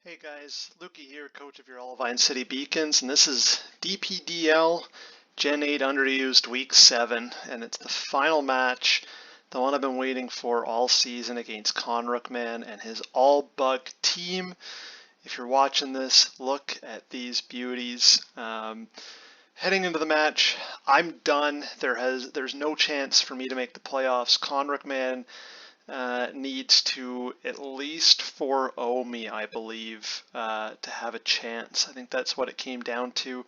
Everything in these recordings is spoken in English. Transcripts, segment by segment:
Hey guys, Lukey here, coach of your Olivine City Beacons, and this is DPDL Gen 8 Underused Week 7, and it's the final match, the one I've been waiting for all season against ConRookMan and his all-bug team. If you're watching this, look at these beauties. Heading into the match, I'm done. There's no chance for me to make the playoffs. ConRookMan needs to at least 4-0 me, I believe, to have a chance. I think that's what it came down to.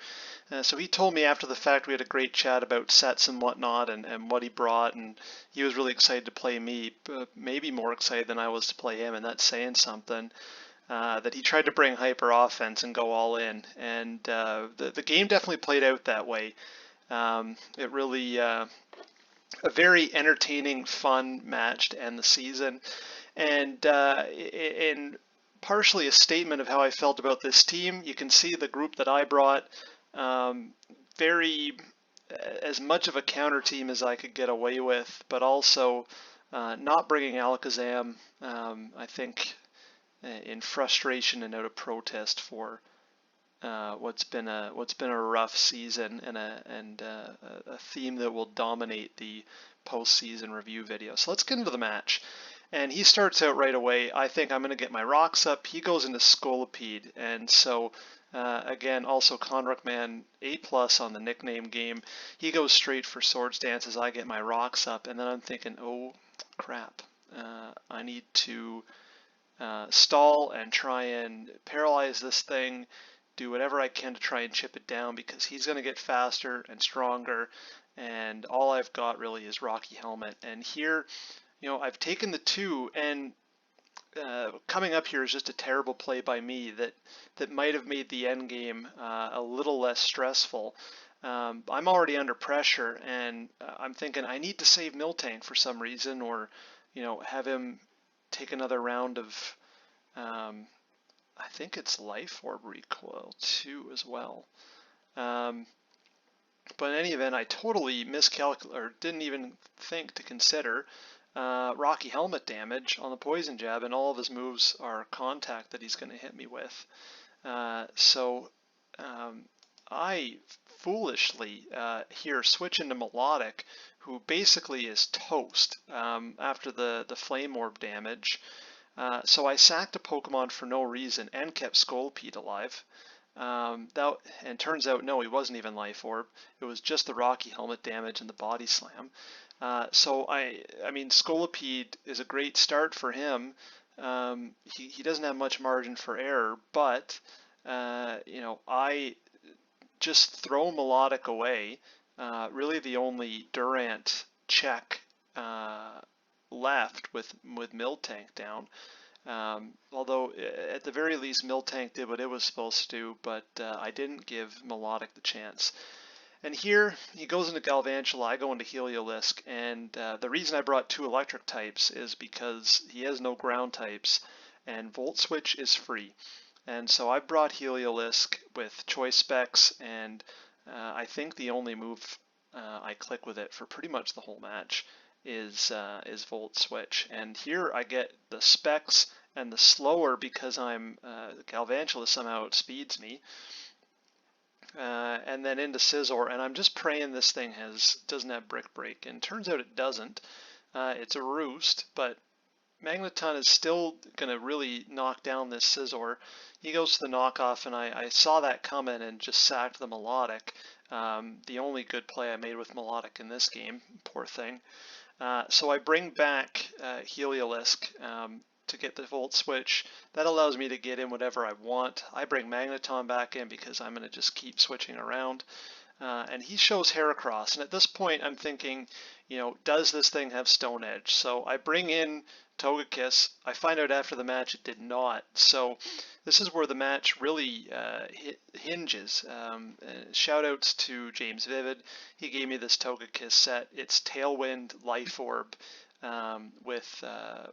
So he told me after the fact, we had a great chat about sets and whatnot and what he brought, and he was really excited to play me, maybe more excited than I was to play him, and that's saying something. That he tried to bring hyper offense and go all in, and the game definitely played out that way. It really a very entertaining, fun match to end the season, and in partially a statement of how I felt about this team. You can see the group that I brought, very as much of a counter team as I could get away with, but also not bringing Alakazam. I think in frustration and out of protest for what's been a rough season and a theme that will dominate the postseason review video. So let's get into the match. And he starts out right away. I think I'm going to get my rocks up. He goes into Scolipede, and so again, also ConRookMan A+ on the nickname game. He goes straight for Swords Dance as I get my rocks up, and then I'm thinking, oh crap, I need to stall and try and paralyze this thing, do whatever I can to try and chip it down because he's going to get faster and stronger, and all I've got really is Rocky Helmet. And here, I've taken the 2, and coming up here is just a terrible play by me that might have made the end game a little less stressful. I'm already under pressure, and I'm thinking I need to save Miltank for some reason, or have him take another round of I think it's Life Orb recoil too as well. But in any event, I totally miscalculated, or didn't even think to consider Rocky Helmet damage on the Poison Jab, and all of his moves are contact that he's going to hit me with. So I foolishly here switch into Melodic, who basically is toast after the Flame Orb damage. So I sacked a Pokemon for no reason and kept Scolipede alive. And turns out, no, he wasn't even Life Orb. It was just the Rocky Helmet damage and the Body Slam. So I mean, Scolipede is a great start for him. He doesn't have much margin for error, but I just throw Melodic away. Really, the only Durant check left with Miltank down. Although at the very least Miltank did what it was supposed to do, but I didn't give Melodic the chance. And here he goes into Galvantula, I go into Heliolisk, and the reason I brought 2 electric types is because he has no ground types, and Volt Switch is free. And so I brought Heliolisk with Choice Specs, and I think the only move I click with it for pretty much the whole match is Volt Switch. And here I get the Specs and the slower because I'm Galvantula somehow outspeeds me. And then into Scizor, and I'm just praying this thing doesn't have Brick Break, and turns out it doesn't. It's a roost, but Magneton is still going to really knock down this Scizor. He goes to the knockoff, and I saw that coming and just sacked the Melodic. The only good play I made with Melodic in this game, poor thing. So I bring back Heliolisk to get the Volt Switch. That allows me to get in whatever I want. I bring Magneton back in because I'm going to just keep switching around. And he shows Heracross, and at this point I'm thinking, does this thing have Stone Edge? So I bring in Togekiss. I find out after the match it did not. So this is where the match really hinges. Shout outs to James Vivid. He gave me this Togekiss set. It's Tailwind, Life Orb with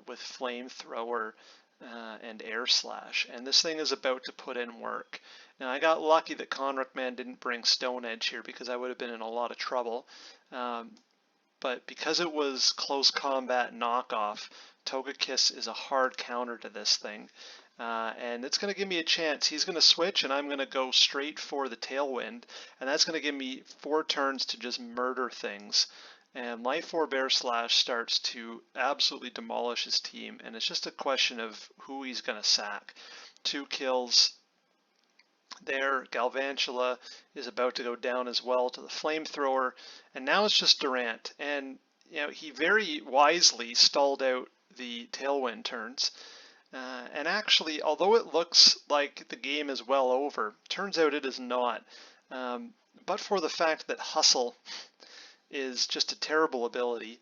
Flamethrower and Air Slash. And this thing is about to put in work. Now I got lucky that ConRookMan didn't bring Stone Edge here because I would have been in a lot of trouble. But because it was close combat knockoff, Togekiss is a hard counter to this thing. And it's going to give me a chance. He's going to switch, and I'm going to go straight for the Tailwind, and that's going to give me 4 turns to just murder things. And my 4 Bear Slash starts to absolutely demolish his team, and it's just a question of who he's going to sack. 2 kills there. Galvantula is about to go down as well to the Flamethrower, and now it's just Durant. And he very wisely stalled out the Tailwind turns. And actually, although it looks like the game is well over, turns out it is not. But for the fact that Hustle is just a terrible ability,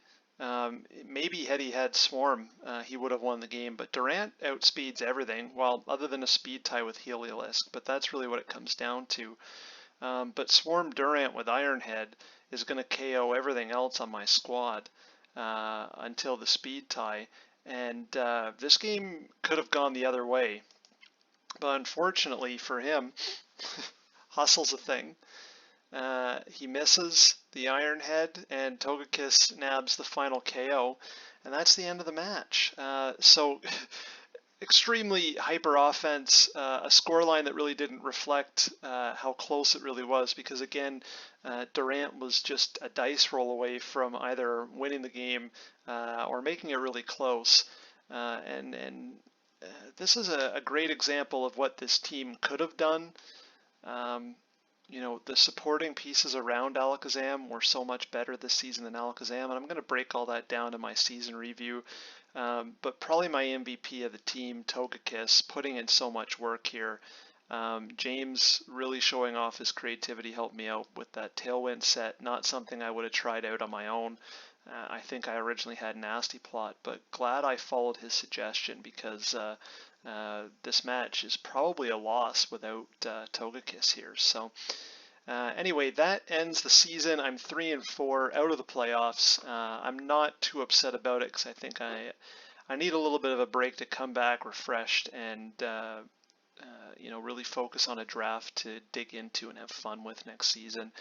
maybe had he had Swarm, he would have won the game. But Durant outspeeds everything, well, other than a speed tie with Heliolisk, but that's really what it comes down to. But Swarm Durant with Iron Head is going to KO everything else on my squad until the speed tie. And this game could have gone the other way. But unfortunately for him, Hustle's a thing. He misses the Iron Head, and Togekiss nabs the final KO, and that's the end of the match. So extremely hyper offense, a scoreline that really didn't reflect how close it really was, because again, Durant was just a dice roll away from either winning the game or making it really close. And this is a great example of what this team could have done. The supporting pieces around Alakazam were so much better this season than Alakazam, and I'm going to break all that down in my season review. But probably my MVP of the team, Togekiss, putting in so much work here. James really showing off his creativity helped me out with that Tailwind set, not something I would have tried out on my own. I think I originally had Nasty Plot, but glad I followed his suggestion, because this match is probably a loss without Togekiss here. So anyway, that ends the season. I'm 3-4 out of the playoffs. I'm not too upset about it, because I think I need a little bit of a break to come back refreshed and really focus on a draft to dig into and have fun with next season.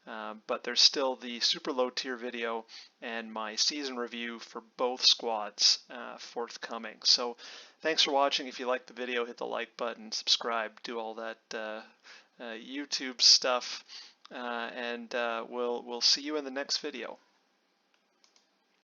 But there's still the super low tier video and my season review for both squads forthcoming. So thanks for watching. If you liked the video, hit the like button, subscribe, do all that YouTube stuff, and we'll see you in the next video.